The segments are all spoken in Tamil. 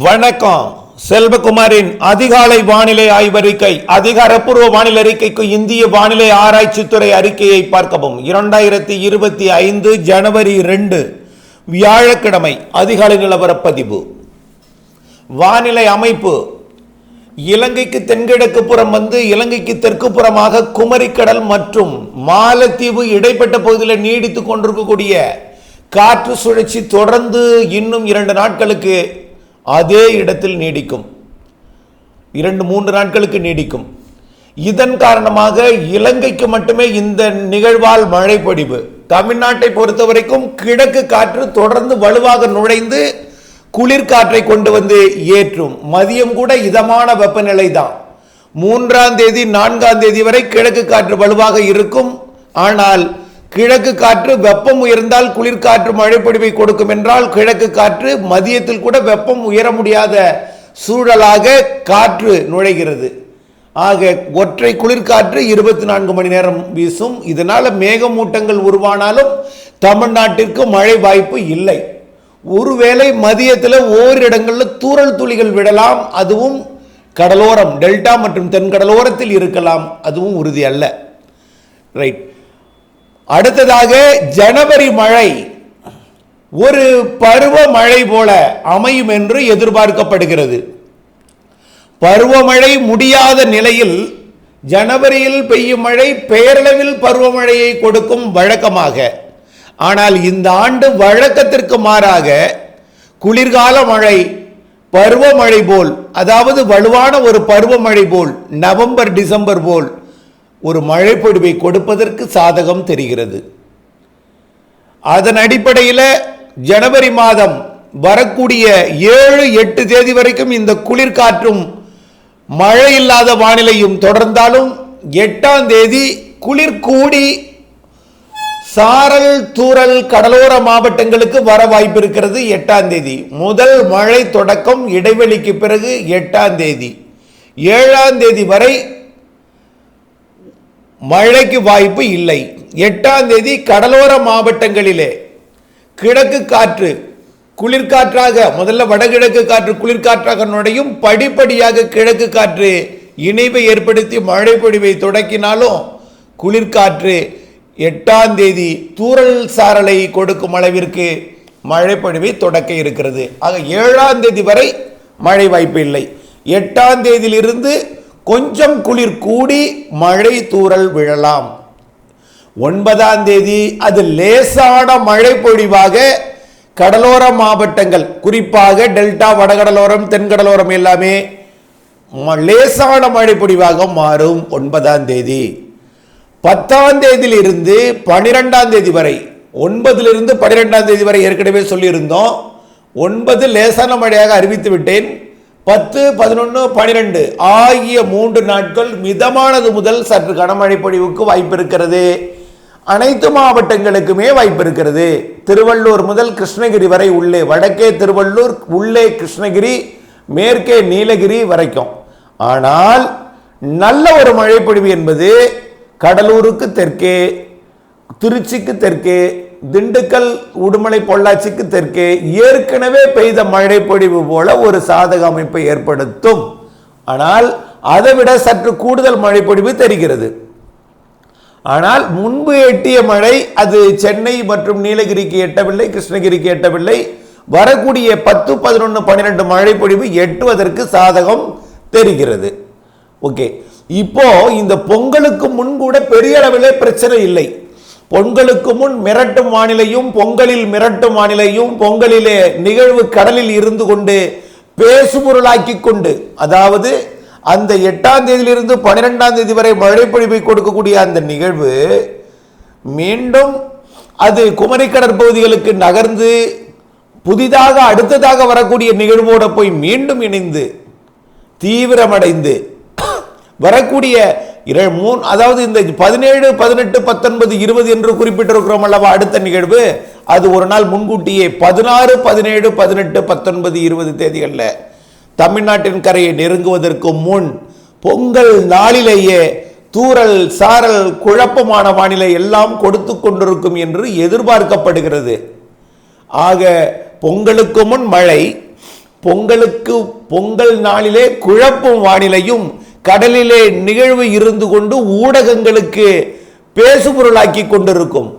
வணக்கம். செல்வகுமாரின் அதிகாலை வானிலை ஆய்வறிக்கை. அதிகாரப்பூர்வ வானிலை அறிக்கைக்கு இந்திய வானிலை ஆராய்ச்சித்துறை அறிக்கையை பார்க்கவும். 2025 ஜனவரி 2 வியாழக்கிழமை அதிகாலை நிலவரப்பதிவு. வானிலை அமைப்பு: இலங்கைக்கு தென்கிழக்கு புறம் வந்து இலங்கைக்கு தெற்கு புறமாக குமரிக்கடல் மற்றும் மாலத்தீவு இடைப்பட்ட பகுதியில் நீடித்துக் கொண்டிருக்கக்கூடிய காற்று சுழற்சி தொடர்ந்து இன்னும் 2 நாட்களுக்கு அதே இடத்தில் நீடிக்கும். 2-3 நாட்களுக்கு நீடிக்கும். இதன் காரணமாக இலங்கைக்கு மட்டுமே இந்த நிகழ்வால் மழை பொழிவு. தமிழ்நாட்டை பொறுத்தவரைக்கும் கிழக்கு காற்று தொடர்ந்து வலுவாக நுழைந்து குளிர்காற்றை கொண்டு வந்து ஏற்றும். மதியம் கூட இதமான வெப்பநிலை தான். 3ஆம் தேதி 4ஆம் தேதி வரை கிழக்கு காற்று வலுவாக இருக்கும். ஆனால் கிழக்கு காற்று வெப்பம் உயர்ந்தால் குளிர்காற்று மழை பொழிவை கொடுக்கும் என்றால் கிழக்கு காற்று மதியத்தில் கூட வெப்பம் உயர முடியாத சூழலாக காற்று நுழைகிறது. ஆக ஒற்றை குளிர்காற்று 24 மணி நேரம் வீசும். இதனால் மேகமூட்டங்கள் உருவானாலும் தமிழ்நாட்டிற்கு மழை வாய்ப்பு இல்லை. ஒருவேளை மதியத்தில் ஓரிடங்களில் தூறல் துளிகள் விடலாம். அதுவும் கடலோரம், டெல்டா மற்றும் தென்கடலோரத்தில் இருக்கலாம். அதுவும் உறுதி அல்ல. ரைட். அடுத்ததாக ஜனவரி மழை ஒரு பருவ மழை போல அமையும் என்று எதிர்பார்க்கப்படுகிறது. பருவமழை முடியாத நிலையில் ஜனவரியில் பெய்யும் மழை பெயரளவில் பருவமழையை கொடுக்கும் வழக்கமாக. ஆனால் இந்த ஆண்டு வழக்கத்திற்கு மாறாக குளிர்கால மழை பருவமழை போல், அதாவது வலுவான ஒரு பருவமழை போல், நவம்பர் டிசம்பர் போல் ஒரு மழை பொழிவை கொடுப்பதற்கு சாதகம் தெரிகிறது. அதன் அடிப்படையில் ஜனவரி மாதம் வரக்கூடிய 7-8 தேதி வரைக்கும் இந்த குளிர்காற்றும் மழை இல்லாத வானிலையும் தொடர்ந்தாலும் 8ஆம் தேதி குளிர் கூடி சாரல் தூறல் கடலோர மாவட்டங்களுக்கு வர வாய்ப்பு இருக்கிறது. 8ஆம் தேதி முதல் மழை தொடக்கம், இடைவெளிக்கு பிறகு 8ஆம் தேதி 7ஆம் தேதி வரை மழைக்கு வாய்ப்பு இல்லை. 8ஆம் தேதி கடலோர மாவட்டங்களிலே கிழக்கு காற்று குளிர்காற்றாக, முதல்ல வடகிழக்கு காற்று குளிர்காற்றாக நுழையும். படிப்படியாக கிழக்கு காற்று இணைவை ஏற்படுத்தி மழை பொழிவை தொடக்கினாலும் குளிர்காற்று 8ஆம் தேதி தூறல் சாரலை கொடுக்கும் அளவிற்கு மழை பொழிவை தொடக்க இருக்கிறது. ஆக 7ஆம் தேதி வரை மழை வாய்ப்பு இல்லை. 8ஆம் தேதியிலிருந்து கொஞ்சம் குளிர் கூடி மழை தூறல் விழலாம். 9ஆம் தேதி அது லேசான மழை பொழிவாக கடலோர மாவட்டங்கள், குறிப்பாக டெல்டா, வடகடலோரம், தென்கடலோரம் எல்லாமே லேசான மழை பொழிவாக மாறும். 9ஆம் தேதி 10ஆம் தேதியிலிருந்து 12ஆம் தேதி வரை, 9லிருந்து 12ஆம் தேதி வரை ஏற்கனவே சொல்லியிருந்தோம். 9 லேசான மழையாக அறிவித்து விட்டேன். 10, 11, 12 ஆகிய 3 நாட்கள் மிதமானது முதல் சற்று கனமழை பொழிவுக்கு வாய்ப்பு இருக்கிறது. அனைத்து மாவட்டங்களுக்குமே வாய்ப்பு இருக்கிறது. திருவள்ளூர் முதல் கிருஷ்ணகிரி வரை உள்ளே, வடக்கே திருவள்ளூர், உள்ளே கிருஷ்ணகிரி, மேற்கே நீலகிரி வரைக்கும். ஆனால் நல்ல ஒரு மழை பொழிவு என்பது கடலூருக்கு தெற்கே, திருச்சிக்கு தெற்கே, திண்டுக்கல், உடுமலை, பொள்ளாச்சிக்கு தெற்கே ஏற்கனவே பெய்த மழை பொழிவு போல ஒரு சாதக அமைப்பை ஏற்படுத்தும். ஆனால் அதை விட சற்று கூடுதல் மழை பொழிவு தெரிகிறது. ஆனால் முன்பு எட்டிய மழை அது சென்னை மற்றும் நீலகிரிக்கு எட்டவில்லை, கிருஷ்ணகிரிக்கு எட்டவில்லை. வரக்கூடிய 10, 11, 12 மழை பொழிவு எட்டுவதற்கு சாதகம் தெரிகிறது. ஓகே. இப்போ இந்த பொங்கலுக்கு முன் கூட பெரிய அளவிலே பிரச்சனை இல்லை. பொங்கலுக்கு முன் மிரட்டும் வானிலையும், பொங்கலில் மிரட்டும் வானிலையும், பொங்கலிலே நிகழ்வு கடலில் இருந்து கொண்டு பேசுபொருளாக்கி கொண்டு, அதாவது அந்த 8ஆம் தேதியிலிருந்து 12ஆம் தேதி வரை மழை பொழிவை கொடுக்கக்கூடிய அந்த நிகழ்வு மீண்டும் அது குமரி கடற்பகுதிகளுக்கு நகர்ந்து புதிதாக அடுத்ததாக வரக்கூடிய நிகழ்வோடு போய் மீண்டும் இணைந்து தீவிரமடைந்து வரக்கூடிய அதாவது இந்த 17, 18, 19, 20 என்று குறிப்பிட்டிருக்கிறோம் அல்லவா அடுத்த நிகழ்வு, அது ஒரு நாள் முன்கூட்டியே 16, 17, 18, 19, 20 தேதிகளில் தமிழ்நாட்டின் கரையை நெருங்குவதற்கு முன் பொங்கல் நாளிலேயே தூறல் சாரல் குழப்பமான வானிலை எல்லாம் கொடுத்து கொண்டிருக்கும் என்று எதிர்பார்க்கப்படுகிறது. ஆக பொங்கலுக்கு முன் மழை, பொங்கல் நாளிலே குழப்பும் வானிலையும் கடலிலே நிகழ்வு இருந்து கொண்டு ஊடகங்களுக்கு பேசுபொருளாக்கி கொண்டிருக்கும்.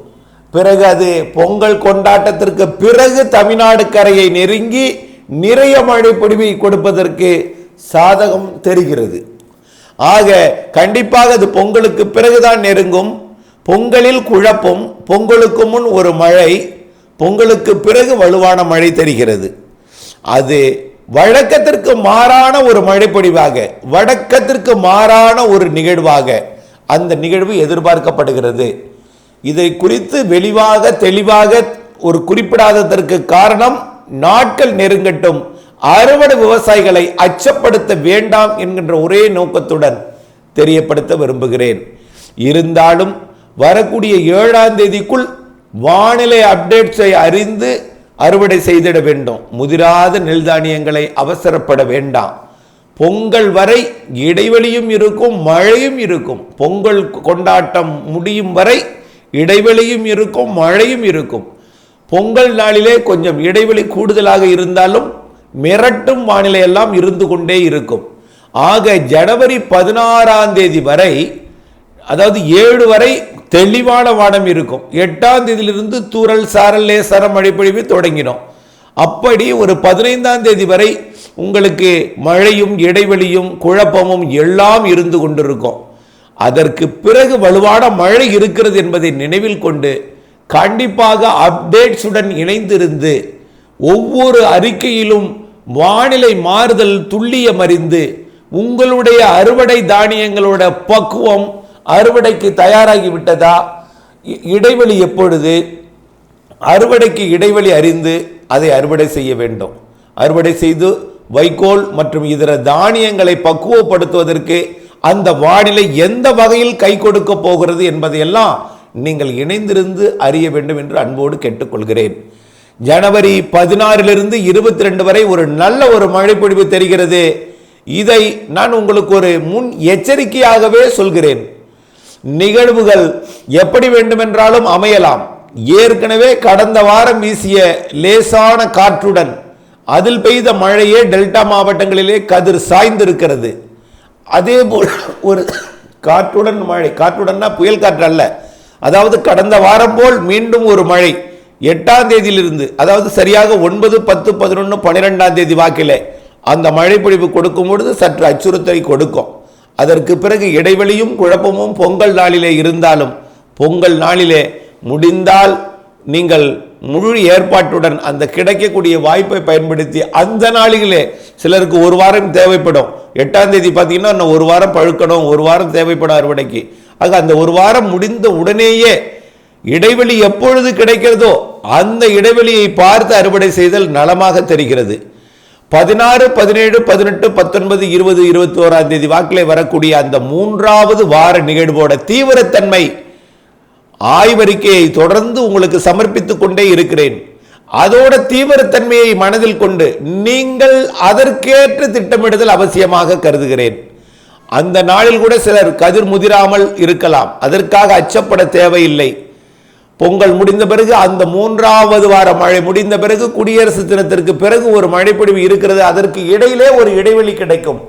பிறகு அது பொங்கல் கொண்டாட்டத்திற்கு பிறகு தமிழ்நாடு கரையை நெருங்கி நிறைய மழை பொழிவை கொடுப்பதற்கு சாதகம் தெரிகிறது. ஆக கண்டிப்பாக அது பொங்கலுக்கு பிறகுதான் நெருங்கும். பொங்கலில் குழப்பம், பொங்கலுக்கு முன் ஒரு மழை, பொங்கலுக்கு பிறகு வலுவான மழை தெரிகிறது. அது வழக்கத்திற்கு மாறான ஒரு மழைப்பொழிவாக, வழக்கத்திற்கு மாறான ஒரு நிகழ்வாக அந்த நிகழ்வு எதிர்பார்க்கப்படுகிறது. இதை குறித்து தெளிவாக ஒரு குறிப்பிடாததற்கு காரணம், நாட்கள் நெருங்கட்டும், அறுவடை விவசாயிகளை அச்சப்படுத்த வேண்டாம் என்கின்ற ஒரே நோக்கத்துடன் தெரியப்படுத்த விரும்புகிறேன். இருந்தாலும் வரக்கூடிய 7ஆம் தேதிக்குள் வானிலை அப்டேட்ஸை அறிந்து அறுவடை செய்திட வேண்டும். முதிராத நெல் தானியங்களை அவசரப்பட வேண்டாம். பொங்கல் வரை இடைவெளியும் இருக்கும், மழையும் இருக்கும். பொங்கல் கொண்டாட்டம் முடியும் வரை இடைவெளியும் இருக்கும், மழையும் இருக்கும். பொங்கல் நாளிலே கொஞ்சம் இடைவெளி கூடுதலாக இருந்தாலும் மிரட்டும் வானிலை எல்லாம் இருந்து கொண்டே இருக்கும். ஆக ஜனவரி 16ஆம் தேதி வரை, அதாவது 7 வரை தெளிவான வானம் இருக்கும். 8ஆம் தேதியிலிருந்து தூறல் சாரல் லேசான மழை பொழிவு தொடங்கினோம். அப்படி ஒரு 15ஆம் தேதி வரை உங்களுக்கு மழையும் இடைவெளியும் குழப்பமும் எல்லாம் இருந்து கொண்டிருக்கும். அதற்கு பிறகு வலுவான மழை இருக்கிறது என்பதை நினைவில் கொண்டு கண்டிப்பாக அப்டேட்ஸுடன் இணைந்திருந்து ஒவ்வொரு அறிக்கையிலும் வானிலை மாறுதல் துல்லியம் அறிந்து உங்களுடைய அறுவடை தானியங்களோட பக்குவம், அறுவடைக்கு தயாராகி விட்டதா, இடைவெளி எப்பொழுது, அறுவடைக்கு இடைவெளி அறிந்து அதை அறுவடை செய்ய வேண்டும். அறுவடை செய்து வைக்கோல் மற்றும் இதர தானியங்களை பக்குவப்படுத்துவதற்கு அந்த வானிலை எந்த வகையில் கை கொடுக்க போகிறது என்பதையெல்லாம் நீங்கள் இணைந்திருந்து அறிய வேண்டும் என்று அன்போடு கேட்டுக்கொள்கிறேன். ஜனவரி 16 to 22 வரை ஒரு நல்ல ஒரு மழைப்பொழிவு தெரிகிறது. இதை நான் உங்களுக்கு ஒரு முன் எச்சரிக்கையாகவே சொல்கிறேன். நிகழ்வுகள் எப்படி வேண்டுமென்றாலும் அமையலாம். ஏற்கனவே கடந்த வாரம் வீசிய லேசான காற்றுடன் அதில் பெய்த மழையே டெல்டா மாவட்டங்களிலே கதிர் சாய்ந்திருக்கிறது. அதே போல் ஒரு காற்றுடன் மழை, காற்றுடன்னா புயல் காற்று அல்ல, அதாவது கடந்த வாரம் போல் மீண்டும் ஒரு மழை 8ஆம் தேதியிலிருந்து, அதாவது சரியாக 9, 10, 11, 12ஆம் தேதி வாக்கிலே அந்த மழை பொழிவு கொடுக்கும் பொழுது சற்று அச்சுறுத்தலை கொடுக்கும். அதற்கு பிறகு இடைவெளியும் குழப்பமும் பொங்கல் நாளிலே இருந்தாலும், பொங்கல் நாளிலே முடிந்தால் நீங்கள் முழு ஏற்பாட்டுடன் அந்த கிடைக்கக்கூடிய வாய்ப்பை பயன்படுத்தி அந்த நாளிலே, சிலருக்கு ஒரு வாரம் தேவைப்படும். 8ஆம் தேதி பார்த்தீங்கன்னா இன்னும் ஒரு வாரம் பழுக்கணும், ஒரு வாரம் தேவைப்படும் அறுவடைக்கு. ஆக அந்த ஒரு வாரம் முடிந்த உடனேயே இடைவெளி எப்பொழுது கிடைக்கிறதோ அந்த இடைவெளியை பார்த்து அறுவடை செய்தல் நலமாக தெரிகிறது. 16, 17, 18, 19, 20, 21ஆம் தேதி வாக்கிலே வரக்கூடிய அந்த 3வது வார நிகழ்வோட தீவிரத்தன்மை ஆய்வறிக்கையை தொடர்ந்து உங்களுக்கு சமர்ப்பித்துக் கொண்டே இருக்கிறேன். அதோட தீவிரத்தன்மையை மனதில் கொண்டு நீங்கள் அதற்கேற்ற திட்டமிடுதல் அவசியமாக கருதுகிறேன். அந்த நாளில் கூட சிலர் கதிர் முதிராமல் இருக்கலாம், அதற்காக அச்சப்பட தேவையில்லை. பொங்கல் முடிந்த பிறகு அந்த 3வது வார மழை முடிந்த பிறகு குடியரசு தினத்திற்கு பிறகு ஒரு மழைப்பொழிவு இருக்கிறது. அதற்கு இடையிலே ஒரு இடைவெளி கிடைக்கும்.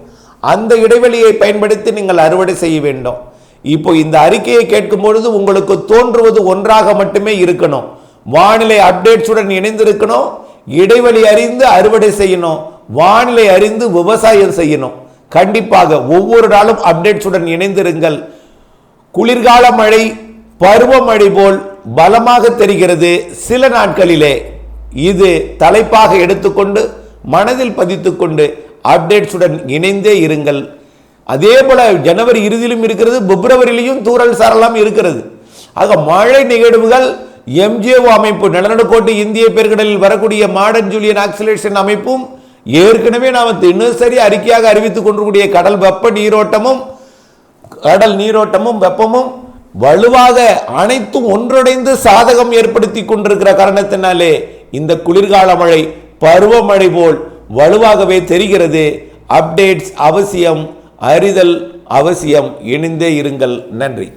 அந்த இடைவெளியை பயன்படுத்தி நீங்கள் அறுவடை செய்ய வேண்டும். இப்போ இந்த அறிக்கையை கேட்கும் பொழுது உங்களுக்கு தோன்றுவது ஒன்றாக மட்டுமே இருக்கணும். வானிலை அப்டேட்ஸுடன் இணைந்திருக்கணும், இடைவெளி அறிந்து அறுவடை செய்யணும், வானிலை அறிந்து விவசாயம் செய்யணும். கண்டிப்பாக ஒவ்வொரு நாளும் அப்டேட்ஸுடன் இணைந்திருங்கள். குளிர்கால மழை பருவமழை போல் பலமாக தெரிகிறது. சில நாட்களிலே இது தலைப்பாக எடுத்துக்கொண்டு மனதில் பதித்துக்கொண்டு அப்டேட்ஸுடன் இணைந்தே இருங்கள். அதே போல ஜனவரி இறுதியிலும் இருக்கிறது, பிப்ரவரியிலும் தூறல் சாரலாம் இருக்கிறது. ஆக மழை நிகழ்வுகள் MJO அமைப்பு, நிலநடுக்கோட்டு இந்திய பெருங்கடலில் வரக்கூடிய மாடர்ன் ஜூலியன் ஆக்சிலேஷன் அமைப்பும், ஏற்கனவே நாம் தினசரி அறிக்கையாக அறிவித்துக் கொண்டிருக்கூடிய கடல் நீரோட்டமும் வெப்பமும் வலுவாக அனைத்தும் ஒன்றிணைந்து சாதகம் ஏற்படுத்தி கொண்டிருக்கிற காரணத்தினாலே இந்த குளிர்கால மழை பருவமழை போல் வலுவாகவே தெரிகிறது. அப்டேட்ஸ் அவசியம், அறிதல் அவசியம். இணைந்தே இருங்கள். நன்றி.